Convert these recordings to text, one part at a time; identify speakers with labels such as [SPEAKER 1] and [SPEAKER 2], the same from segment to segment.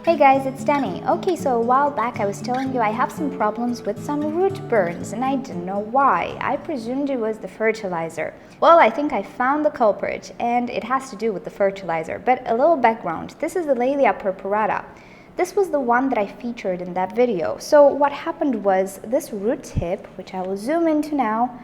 [SPEAKER 1] Hey guys, it's Danny. Okay, so a while back I was telling you I have some problems with some root burns and I didn't know why. I presumed it was the fertilizer. Well, I think I found the culprit and it has to do with the fertilizer. But a little background, this is the Laelia purpurata. This was the one that I featured in that video. So what happened was this root tip, which I will zoom into now,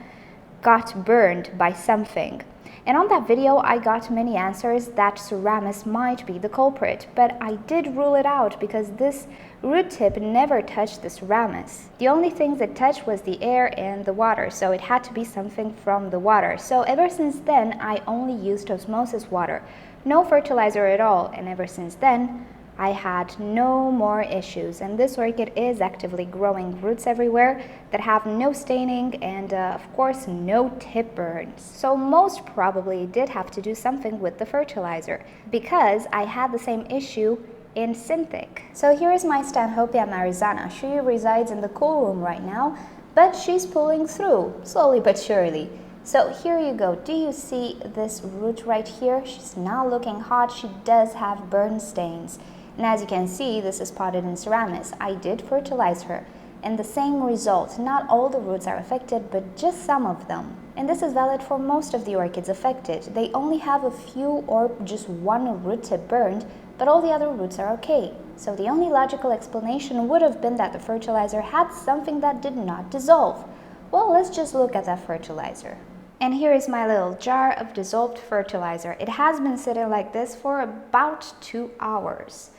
[SPEAKER 1] got burned by something. And on that video, I got many answers that Seramis might be the culprit, but I did rule it out because this root tip never touched the Seramis. The only things it touched was the air and the water, so it had to be something from the water. So ever since then, I only used osmosis water, no fertilizer at all, and ever since then, I had no more issues, and this orchid is actively growing roots everywhere that have no staining and of course no tip burns. So most probably did have to do something with the fertilizer because I had the same issue in Synthic. So here is my Stanhopeia marizana. She resides in the cool room right now, but she's pulling through slowly but surely. So here you go. Do you see this root right here? She's not looking hot. She does have burn stains. And as you can see, this is potted in Seramis. I did fertilize her, and the same result. Not all the roots are affected, but just some of them. And this is valid for most of the orchids affected. They only have a few or just one root tip burned, but all the other roots are okay. So the only logical explanation would have been that the fertilizer had something that did not dissolve. Well, let's just look at that fertilizer. And here is my little jar of dissolved fertilizer. It has been sitting like this for about 2 hours.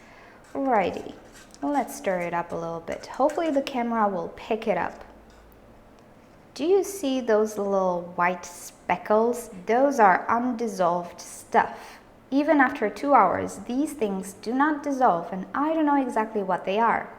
[SPEAKER 1] Alrighty, let's stir it up a little bit. Hopefully the camera will pick it up. Do you see those little white speckles? Those are undissolved stuff. Even after 2 hours, these things do not dissolve, and I don't know exactly what they are.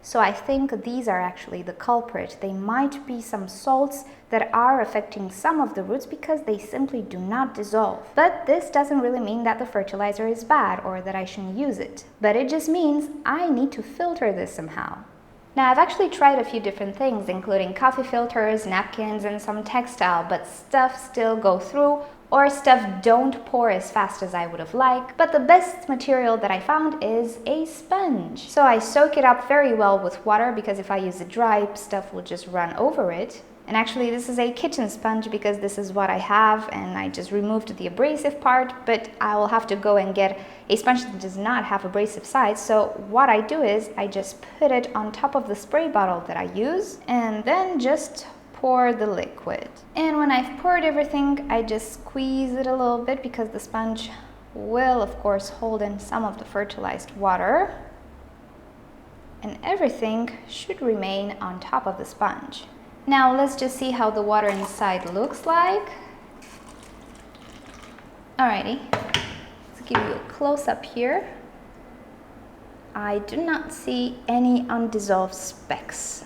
[SPEAKER 1] So I think these are actually the culprit. They might be some salts that are affecting some of the roots because they simply do not dissolve. But this doesn't really mean that the fertilizer is bad or that I shouldn't use it. But it just means I need to filter this somehow. Now I've actually tried a few different things, including coffee filters, napkins, and some textile, but stuff still go through, or stuff don't pour as fast as I would have liked. But the best material that I found is a sponge. So I soak it up very well with water because if I use it dry, stuff will just run over it. And actually this is a kitchen sponge because this is what I have, and I just removed the abrasive part, but I will have to go and get a sponge that does not have abrasive sides. So what I do is I just put it on top of the spray bottle that I use and then just pour the liquid. And when I've poured everything, I just squeeze it a little bit because the sponge will of course hold in some of the fertilized water, and everything should remain on top of the sponge. Now let's just see how the water inside looks like. Alrighty, let's give you a close-up here. I do not see any undissolved specks.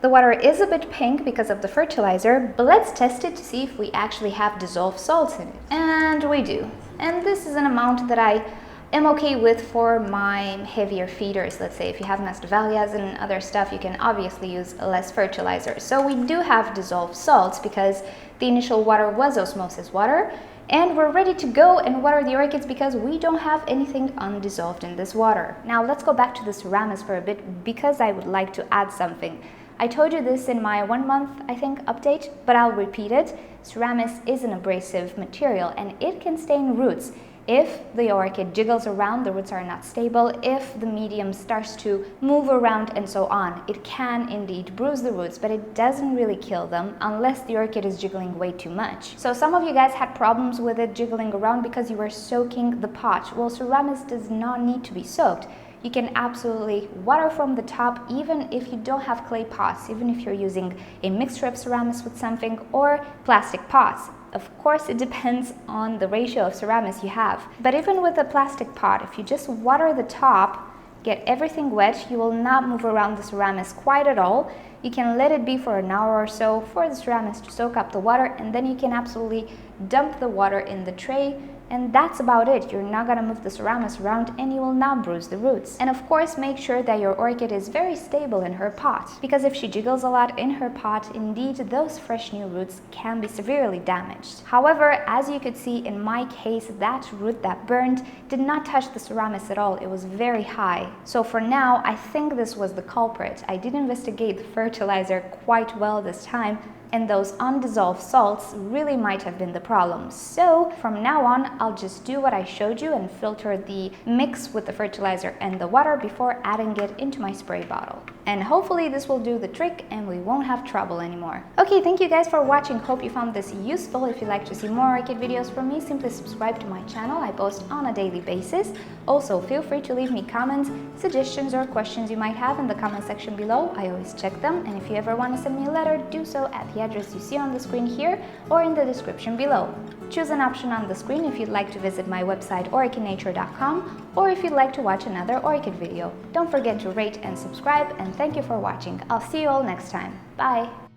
[SPEAKER 1] The water is a bit pink because of the fertilizer, but let's test it to see if we actually have dissolved salts in it. And we do. And this is an amount that I am okay with for my heavier feeders. Let's say if you have masdevallias and other stuff, you can obviously use less fertilizer. So we do have dissolved salts because the initial water was osmosis water, and we're ready to go and water the orchids because we don't have anything undissolved in this water. Now let's go back to the Seramis for a bit because I would like to add something. I told you this in my 1 month, I think, update, but I'll repeat it. Seramis is an abrasive material and it can stain roots. If the orchid jiggles around, the roots are not stable. If the medium starts to move around and so on, it can indeed bruise the roots, but it doesn't really kill them unless the orchid is jiggling way too much. So some of you guys had problems with it jiggling around because you were soaking the pot. Well, Seramis does not need to be soaked. You can absolutely water from the top even if you don't have clay pots, even if you're using a mixture of Seramis with something or plastic pots. Of course, it depends on the ratio of Seramis you have. But even with a plastic pot, if you just water the top, get everything wet, you will not move around the Seramis quite at all. You can let it be for an hour or so for the Seramis to soak up the water, and then you can absolutely dump the water in the tray And that's about it. You're not gonna move the Seramis around and you will not bruise the roots. And of course, make sure that your orchid is very stable in her pot, because if she jiggles a lot in her pot, indeed those fresh new roots can be severely damaged. However, as you could see in my case, that root that burned did not touch the Seramis at all. It was very high. So for now, I think this was the culprit. I did investigate the fertilizer quite well this time, and those undissolved salts really might have been the problem. So from now on, I'll just do what I showed you and filter the mix with the fertilizer and the water before adding it into my spray bottle. And hopefully this will do the trick and we won't have trouble anymore. Okay, thank you guys for watching. Hope you found this useful. If you'd like to see more orchid videos from me, simply subscribe to my channel. I post on a daily basis. Also, feel free to leave me comments, suggestions, or questions you might have in the comment section below. I always check them. And if you ever want to send me a letter, do so at the address you see on the screen here or in the description below. Choose an option on the screen if you'd like to visit my website orchidnature.com, or if you'd like to watch another orchid video. Don't forget to rate and subscribe, and thank you for watching. I'll see you all next time. Bye!